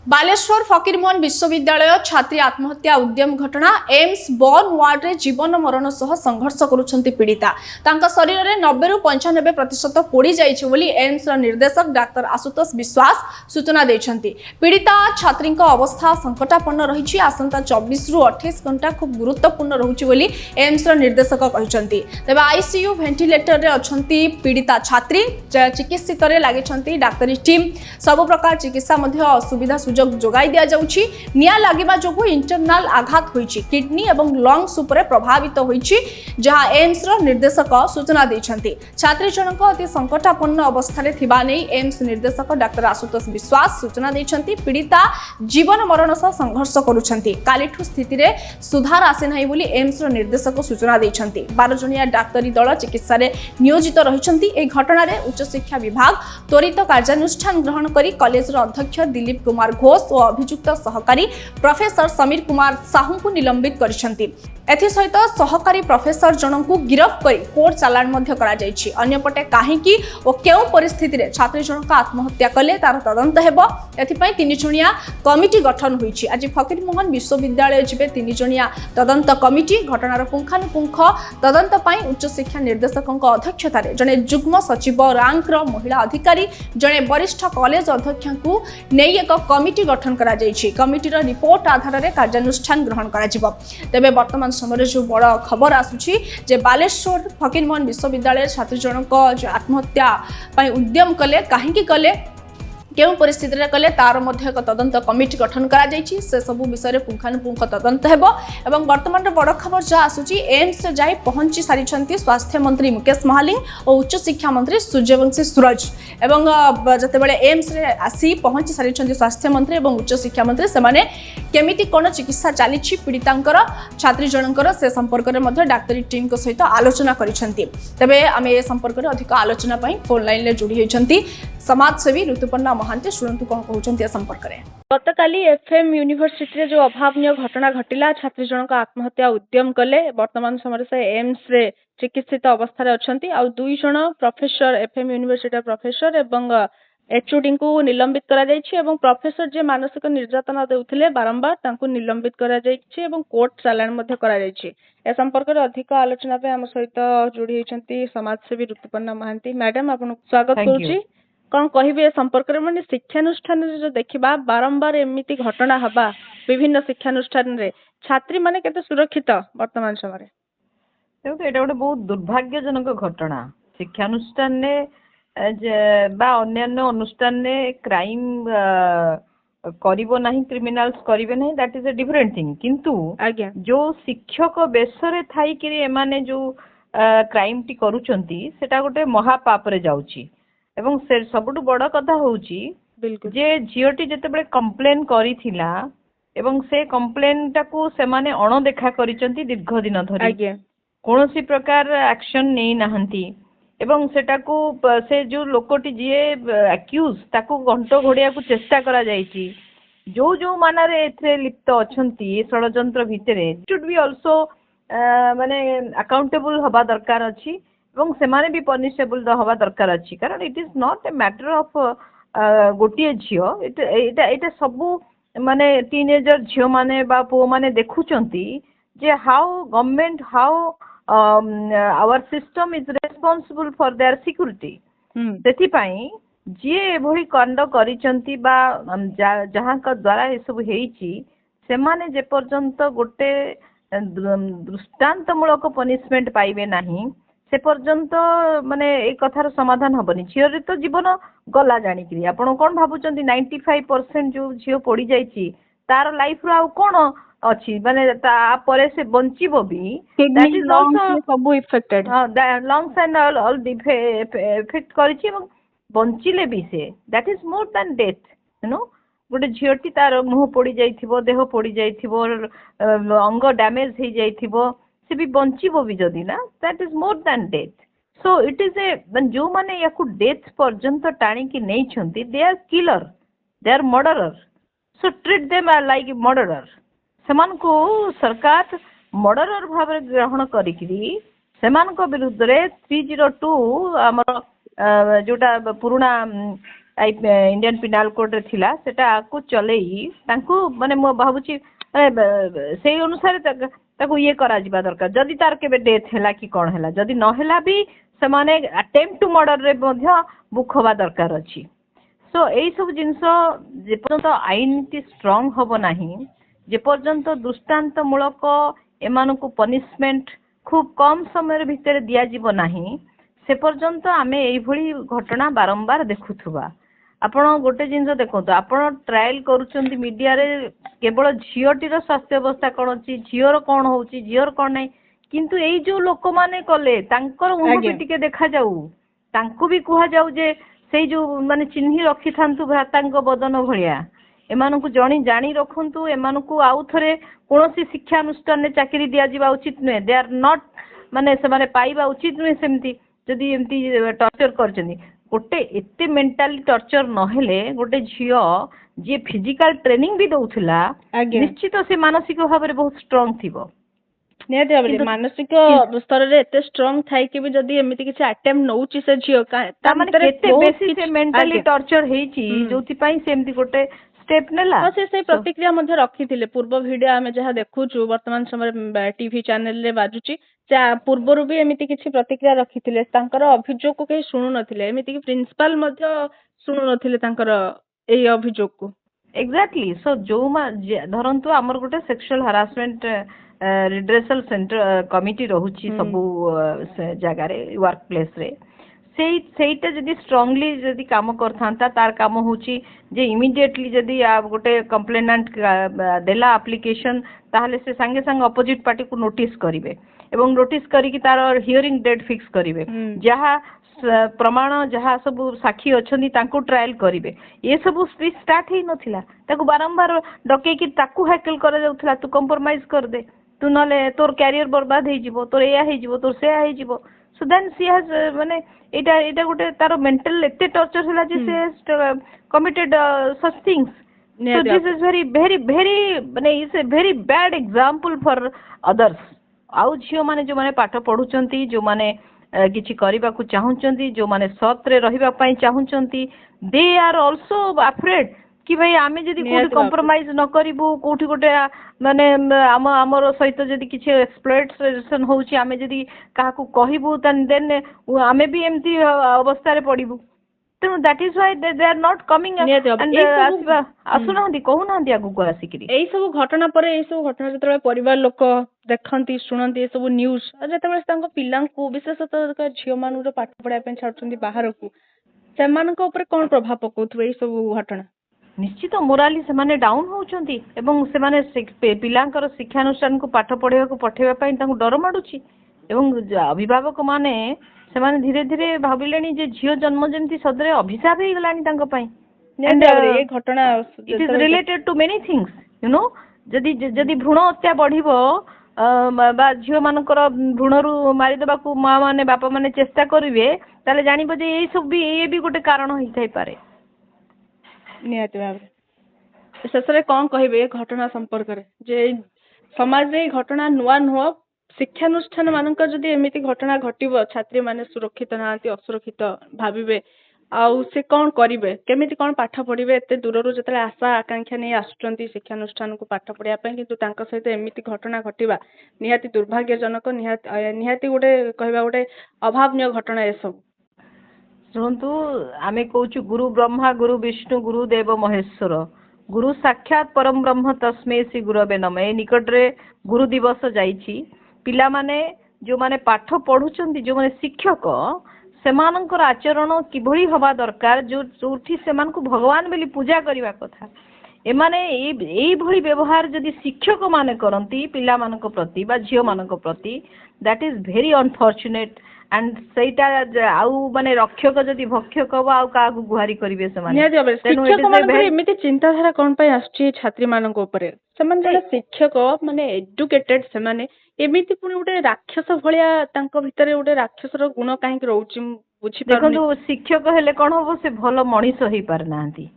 बालेश्वर फकीरमोहन विश्वविद्यालय छात्री आत्महत्या उद्यम घटना एम्स बर्न वार्ड रे जीवन मरण सह संघर्ष करुछंती पीड़िता तांका शरीर में 90 रु 95% पोड़ी जाइछि बोली एम्स र निर्देशक डाक्टर आशुतोष विश्वास सूचना दैछंती। पीड़िता छात्री अवस्था संकटापन्न रही आसंता 24 रु 28 घंटा खूब गुरुत्वपूर्ण रहुछि बोली एम्स र निर्देशक कहिसंती। तबे आईसीयू वेंटिलेटर रे अछंती पीड़िता छात्री चिकित्सित रे लागिछंती डाक्टरी टीम सब प्रकार चिकित्सा मध्ये असुविधा जोगाई दिया जाउछि। निया लागिबा जोगु इंटरनल आघात होइछि किडनी एवं लंग्स उपरे प्रभावित होइछि जहां एम्स रो निर्देशक सूचना दैछंती। छात्री जनक अति संकटापन्न अवस्था रे थिबा नै एम्स निर्देशक डाक्टर आशुतोष विश्वास सूचना दैछंती। पीड़िता जीवन मरण सह संघर्ष करूछंती कालीठु स्थिति रे सुधार आसे नै बोली एम्स रो निर्देशक सूचना दैछंती। 12 जणिया डाक्टरी दल चिकित्सा रे नियोजित रहिछंती। ए घटना रे उच्च शिक्षा विभाग त्वरित कार्यानुष्ठान ग्रहण करी कॉलेज रो अध्यक्ष दिलीप कुमार घोष और अभियुक्त सहकारी प्रोफेसर समीर कुमार साहू को निलंबित करिसेंती। एथि सहित सहकारी प्रोफेसर जनक को गिरफ्त करी कोर्ट चालान मध्य करा जायछि। अन्यपटे काहेकि ओ केउ परिस्थिति रे छात्री जनक आत्महत्या कले तार तदंत हेबो एथि पई 3 जणिया कमिटी गठन होईछि। आज फकीरमोहन विश्वविद्यालय जिबे 3 जणिया तदंत कमिटी घटनार पुंखानुपुंख तदंत पई उच्च शिक्षा निर्देशकक अध्यक्षता रे जने जुग्म सचिव रैंक रो महिला अधिकारी जने वरिष्ठ कॉलेज अध्यक्ष को नै एक कमिटी गठन करा जायछि। कमिटी रो रिपोर्ट आधार रे कार्यानुष्ठान ग्रहण करा जिवो। तबे वर्तमान समय जो बड़ खबर आसुछि जे बालेश्वर फकीरमोहन विश्वविद्यालय छात्री जनक आत्महत्या पई उद्यम कले काहेकि कले केउ परिस्थिति रे कले तार मध्य एक तदंत कमिटी गठन करा जायछि। से सब विषय रे पुंखानुपुंख तदंत हेबो एवं वर्तमान रे बड़ खबर जा आसुछि एम्स रे जाई पहुंची सारिछंती स्वास्थ्य मंत्री मुकेश महालिंग और उच्च शिक्षा मंत्री सूर्यवंशी सूरज एवं जते बेले एम्स रे आसी पहुंची सारिछंती स्वास्थ्य मंत्री एवं उच्च शिक्षा मंत्री से माने केमिति कोन चिकित्सा चालिछि पीड़ितांकर छात्री जनकर से संपर्क रे मध्य डाक्टरी टीम को सहित आलोचना करिछंती। तबे आमे ए संपर्क रे अधिक आलोचना पई फोन लाइन ले जुड़ी होइछंती समाजसेवी ऋतुपर्णा महांती। शुणु कौन कहते संपर्क में गतकाली एफएम यूनिवर्सिटी जो अभावनीय घटना घटिला छात्री जनक आत्महत्या उद्यम कले वर्तमान समय से एम्स रे चिकित्सित अवस्था अच्छी आ 2 जण प्रोफेसर एफएम यूनिवर्सिटी प्रोफेसर एवं एचओडी को निलंबित करा जायछि एवं प्रोफेसर जे मानसिक निर्यातना देउथिले बारंबार तांको निलंबित करा जायछि एवं कोर्ट चालान मध्ये करा जायछि। ए संपर्क रे अधिक आलोचना पे हम सहित जोड़ी होइछंती समाजसेवी ऋतुपर्णा महांती। मैडम आपन स्वागत करूछि। कौन कहिबे संपर्क में माने शिक्षानुष्ठान जो देखिबा बारंबार एमिति घटना हबा विभिन्न शिक्षानुष्ठान रे छात्री माने केते सुरक्षित वर्तमान समय देखो एटा गोटे बहुत दुर्भाग्यजनक घटना शिक्षानुष्ठान ने बा अन्यान्य अनुष्ठान ने क्राइम करिवो नहीं क्रिमिनल्स करिवे नहीं that is a different thing किंतु जो शिक्षक बेसरे थाई कि एमाने जो क्राइम टी करूचंती सेटा गोटे महापाप रे जाउची एवं से सबुठु बड़ कथा होउची जे झियोटी जेतेबेले कंप्लेन करिथिला एवं से कंप्लेन टाकू से माने अणदेखा करिसंती दीर्घ दिन धरि कोनोसी प्रकार एक्शन नै नाहंती एवं सेटाकू से जो लोकटी जे एक्यूज ताकू घंटो घोड़िया को चेष्टा करा जायछि जो जो मानारे एथरे लिप्त अछंती षडयंत्र भितरे शुड बी आल्सो माने अकाउंटेबल हबा दरकार अछि एवं सेमाने भी पनिशेबल हवा दरकार अछि कारण it is not a matter of गोटिए झियो एटा सबु माने टीनेजर झियो माने बा पो माने देखुचंती जे how government how our system is responsible for their security सेति पई जे एभली कांड करिसंती बा जहां का द्वारा ए सब हेइची सेमाने जे पर्यंत गोटे दृष्टांतमूलक पनिशमेंट पाइबे नाही से पर्यंत माने ए कथार समाधान हबनी। झियो तो जीवन गला जानिकरी आपण कोन भाबुचंती 95% जो झियो पड़ी जाईची तार लाइफ रो आ कोन अछि माने ता परे से बंचिबो भी दैट इज आल्सो सब affected lungs and all effect करिछि बंचिले भी से that is more than death you know गोटे झियोटी तार मुह पड़ी जाइथिबो देह पड़ी जाइथिबो अंग डैमेज हे जाइथिबो से भी बंचिबो भी जदी ना that is more than death so it is a जो माने याकू डेथ पर्यंत टाणी की नहीं छंती they are killer they are murderer so treat them like murderer सेमान को सरकार मर्डरर भाव ग्रहण करिकरी सेमान को विरुद्ध रे 302 हमर जोटा पुराना इंडियन पिनाल कोड रे थिला सेटा को चलेई तांको माने मो भाबुची से अनुसार ताको ये करा जिबा दरकार जदी तार केबे डेथ हैला कि कोन हैला जदी न हैला भी से माने अटेम्प्ट टू मर्डर रे मध्य बुक होबा दरकार अछि सो एई सब जिंस जे पर्यंत आईन टी स्ट्रांग होबो नाही जे पर्यंत दृष्टांत मूलक एमानकु पनिशमेंट खूब कम समय भितर दिया जीवो नाही से पर्यंत आमे एई भली घटना बारंबार देखुथुबा आपण गोटे जिंस देखंतु आपण ट्रायल करूचंती मीडिया रे केवल झियोटीर स्वास्थ्य अवस्था कोन अछि झियोर कोन होउची झियोर कोन नै किंतु एई जो लोक माने कले तांकर मुंह टिके देखा जाऊ तांको भी कुहा जाऊ जे सेई जो माने चिन्ही रखि थांतु भ्रातांक बदन भलिया एमानकु जणी जानी रखंतु एमानकु आउ थरे कोनोसी शिक्षा अनुष्ठान ने चाकरी दिया जिबा उचित नै दे आर नॉट माने से माने पाइबा उचित नै सेमती जदी एमती टॉर्चर करचनी गोटे एते मेंटली टॉर्चर नहेले गोटे झियो जे फिजिकल ट्रेनिंग भी दउथला निश्चित से मानसिक भाव रे बहुत स्ट्रांग थिबो निहाती भाବରେ ମାନସିକ ସ୍ତରରେ ଏତେ ଷ୍ଟ୍ରଙ୍ଗ ଥାଇକି ବି ଯଦି ଏମିତି କିଛି ଆଟେମ୍ପ୍ଟ ନଉଛି ସେ ଝିଅ ତା ମାନେ କେତେ ବେଶୀ ସେ ମେଣ୍ଟାଲି ଟର୍ଚର ହେଇଛି ଯୋଉଥି ପାଇଁ ସେ ଏମିତି ଗୋଟେ ସ୍ଟେପ ନେଲା ସେ ସେଇ ପ୍ରତିକ୍ରିୟା ମଧ୍ୟ ରଖିଥିଲେ ପୂର୍ବ ଭିଡିଓ ଆମେ ଯାହା ଦେଖୁଛୁ ବର୍ତ୍ତମାନ ସମୟରେ ଟିଭି ଚ୍ୟାନେଲ ରେ ବାଜୁଛି ପୂର୍ବରୁ ବି ଏମିତି କିଛି ପ୍ରତିକ୍ରିୟା ରଖିଥିଲେ ତାଙ୍କର ଅଭିଯୋଗକୁ କେହି ଶୁଣୁ ନଥିଲେ ଏମିତି କି ପ୍ରିନ୍ସିପାଲ ମଧ୍ୟ ଶୁଣୁ ନଥିଲେ ତାଙ୍କର ଏଇ ଅଭିଯୋଗକୁ ଏକ୍ଜାକ୍ଟଲି ସୋ ଯୋଉ ଧରନ୍ତୁ ଆମର ଗୋଟେ sexual harassment redressal centre committee रहुची सबु जगार वर्क प्लेस रे सेटा जदि स्ट्रांगली जदि काम करथांता तार काम होची जे इमिडिएटली जदि गोटे कंप्लेनेंट देला एप्लिकेशन ताहले से संगे संग अपोजिट पार्टी को नोटिस करिवे एवं नोटिस करी कि तार हियरिंग डेट फिक्स करिवे जहा प्रमाण जहा सब साक्षी अछंदी तांको ट्रायल करिवे ये सब स्पीच स्टार्ट ही नथिला ताको बारंबार डके कि ताकू हैकल करा जाउथला तू कंप्रोमाइज कर दे तू नले तोर कैरियर बर्बाद हे जिवो तोर एया हे जिवो तोर से हे जिवो सो देन सी हैज माने एटा गोटे तार मेंटल एते टॉर्चर होला जे से committed such things so this is very very very माने is a very bad example for others आउ झियो माने जो माने पाठ पढुचंती जो माने किछि करिबा को चाहुचंती जो माने सत रे रहिबा पई चाहुचंती दे आर आल्सो अफ्रेड कि भाई आमे जदी कोठी कंप्रोमाइज न करिबु कोठी गोटे माने हमर सहित जदी किछि एक्सप्लॉइटेशन होउची आमे जदी काहा को कहिबु देन आमे भी एम्ति अवस्था रे पडिबु तो that is why they are not coming and आसुनांदी कहूनांदी आगु को आसिकरी एई सब घटना परे एई सब घटना जतरे परिवार लोक देखंती सुनंती ए सब न्यूज जतरे तांको पिलांकु विशेषतः झियो मानु पाठ पढा पे छाडचंदी बाहर को सेमानक ऊपर कोन प्रभाव पकोथबे एई सब घटना निश्चित मोराली से माने डाउन होउचंती एवं से माने पिलांकर शिक्षानुष्ठान को पाठ पढ़ेवा को पठेवा पई तांको डर माडुची एवं अभिभावक माने से माने धीरे धीरे भाबिलेनी जे झियो जन्म जेमती सदरे अभिशाप हे गलानी तांको पई एंड ए घटना it is related to many things you know जदी जदी भ्रूण हत्या बढ़िबो बा झियो मानकर भ्रूणरू मारी देबा को मां माने बापा माने चेष्टा करिवे ताले जानिबो जे एई सब भी ए भी गोटे कारण होई थाई पारे निहाती भाव शेषରେ कौन कहबे घटना संपर्क रे जे समाज रे घटना नुआ नुआ शिक्षानुष्ठान मानक जदि एमिति घटना घटिबो छात्री माने सुरक्षित नांती असुरक्षित भाबिबे आउ से कौन करिवे केमिति कौन पाठ पढिबे एते दूररु जतले आशा आकांक्षा नै आसुचंती शिक्षानुष्ठान को पाठ पढिया पय किंतु तांका सहित एमिति घटना घटिबा निहाती दुर्भाग्यजनक निहाती गोटे कहबा गोटे अभावनीय घटना ए सब शुणु आमे कहूँ गुरु ब्रह्मा गुरु विष्णु गुरु देव महेश्वर गुरु साक्षात परम ब्रह्म तस्मै श्री गुरवे नमः ए निकट रे गुरु दिवस जाइछि पिला माने जो माने पाठ पढुचंती जो माने शिक्षक सेमानकर आचरण किभଳି हवा दरकार जो जोठी सेमान को भगवान बेली पूजा करबा कथा एमाने एई भଳି व्यवहार जदि शिक्षक माने करंती पिला मानक प्रति बा झियो मानक प्रति that is very unfortunate and सेटा आउ माने रक्षक जदि भक्षक बा आउ का गुहारी करिवे से माने शिक्षक मानक एमिति चिंताधारा कोन पय आछि छात्री मानक ऊपर समान जने शिक्षक माने एजुकेटेड से माने एमिति पुनी उडे राक्षस भलिया तांको भितरे उडे राक्षसर गुण काहे रहउछि बुझि देखो शिक्षक हेले कोन हो से भलो मनीष होई पार नांती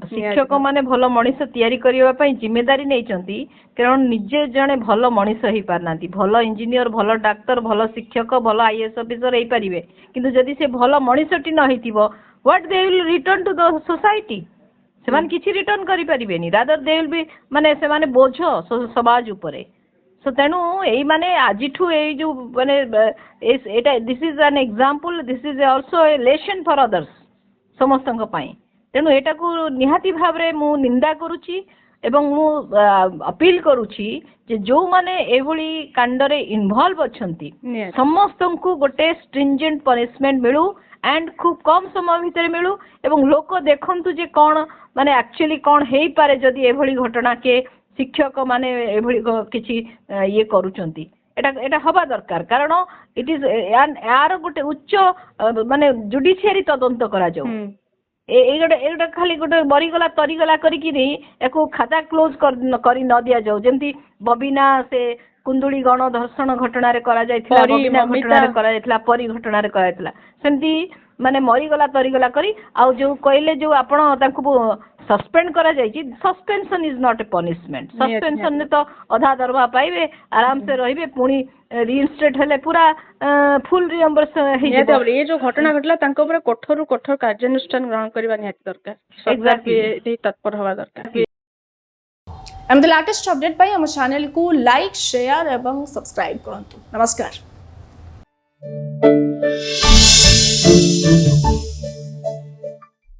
ଶିକ୍ଷକ ମାନେ ଭଲ ମଣିଷ ତିଆରି କରିବା ପାଇଁ ଜିମ୍ମେଦାରି ନେଇଛନ୍ତି, କାରଣ ନିଜେ ଜଣେ ଭଲ ମଣିଷ ହେଇପାରୁନାହାନ୍ତି। ଭଲ ଇଞ୍ଜିନିୟର, ଭଲ ଡାକ୍ତର, ଭଲ ଶିକ୍ଷକ, ଭଲ IAS ଅଫିସର ହେଇପାରିବେ, କିନ୍ତୁ ଯଦି ସେ ଭଲ ମଣିଷଟି ନ ହେଇଥିବ, what De will return to the society? ସେମାନେ କିଛି ରିଟର୍ନ କରିପାରିବେନି। ରାଦର ଦେ ୱିଲ୍ ବି ମାନେ ସେମାନେ ବୋଝ ସମାଜ ଉପରେ। ସୋ ତେଣୁ ଏଇ ମାନେ ଆଜିଠୁ ଏଇ ଯୋଉ ମାନେ ଏଇଟା ଦିସ୍ ଇଜ ଆନ୍ example, this is also A lesson for others, ସମସ୍ତଙ୍କ ପାଇଁ। ତେଣୁ ଏଟାକୁ ନିହାତି ଭାବରେ ମୁଁ ନିନ୍ଦା କରୁଛି ଏବଂ ମୁଁ ଅପିଲ କରୁଛି ଯେ ଯୋଉମାନେ ଏଭଳି କାଣ୍ଡରେ ଇନଭଲ୍ଭ ଅଛନ୍ତି ସମସ୍ତଙ୍କୁ ଗୋଟେ ଷ୍ଟ୍ରିଞ୍ଜେଣ୍ଟ ପନିଶମେଣ୍ଟ ମିଳୁ, ଆଣ୍ଡ ଖୁବ କମ ସମୟ ଭିତରେ ମିଳୁ, ଏବଂ ଲୋକ ଦେଖନ୍ତୁ ଯେ କଣ ମାନେ ଆକ୍ଚୁଆଲି କଣ ହେଇପାରେ ଯଦି ଏଭଳି ଘଟଣା କେ ଶିକ୍ଷକ ମାନେ ଏଭଳି କିଛି ଇଏ କରୁଛନ୍ତି। ଏଟା ହବା ଦରକାର, କାରଣ ଇଟ୍ ଇଜ ୟାର ଗୋଟେ ଉଚ୍ଚ ମାନେ ଜୁଡିସିଆରୀ ତଦନ୍ତ କରାଯାଉ। ଏଇଟା ଖାଲି ଗୋଟେ ମରିଗଲା ତରିଗଲା କରିକି ୟାକୁ ଖାତା କ୍ଲୋଜ କରି ନ ଦିଆଯାଉ, ଯେମିତି ବବିନା ସେ କୁନ୍ଦୁଳି ଗଣ ଧର୍ଷଣ ଘଟଣାରେ କରାଯାଇଥିଲା, ବବିନା ଘଟଣାରେ କରାଯାଇଥିଲା, ପରୀ ଘଟଣାରେ କରାଯାଇଥିଲା, ସେମିତି ମାନେ ମରିଗଲା ତରିଗଲା କରି। ଆଉ ଯୋଉ କହିଲେ ଯୋଉ ଆପଣ ତାଙ୍କୁ ସସ୍ପେଣ୍ଡ କରାଯାଇଛି, ସସ୍ପେନସନ ଇଜ ନଟ୍ ଏ ପନିଶମେଣ୍ଟ। ସସ୍ପେନସନରେ ତ ଅଧା ଦରମା ପାଇବେ, ଆରାମସେ ରହିବେ, ପୁଣି ରିଇନଷ୍ଟେଟ ହେଲେ ପୁରା ଫୁଲ ରିଏମ୍ବର୍ସ ହେଇଯିବ। ଏ ଯୋଉ ଘଟଣା ଘଟିଲା ତାଙ୍କ ଉପରେ କଠୋରରୁ କଠୋର କାର୍ଯ୍ୟାନୁଷ୍ଠାନ ଗ୍ରହଣ କରିବା ନିହାତି ଦରକାର। ସରକାର ତତ୍ପର ହବା ଦରକାର। ଏମିତି ଲାଟେଷ୍ଟ ଅପଡେଟ୍ ପାଇଁ ଆମ ଚ୍ୟାନେଲକୁ ଲାଇକ୍, ସେୟାର ଏବଂ ସବସ୍କ୍ରାଇब କରନ୍ତୁ। ନମସ୍କାର।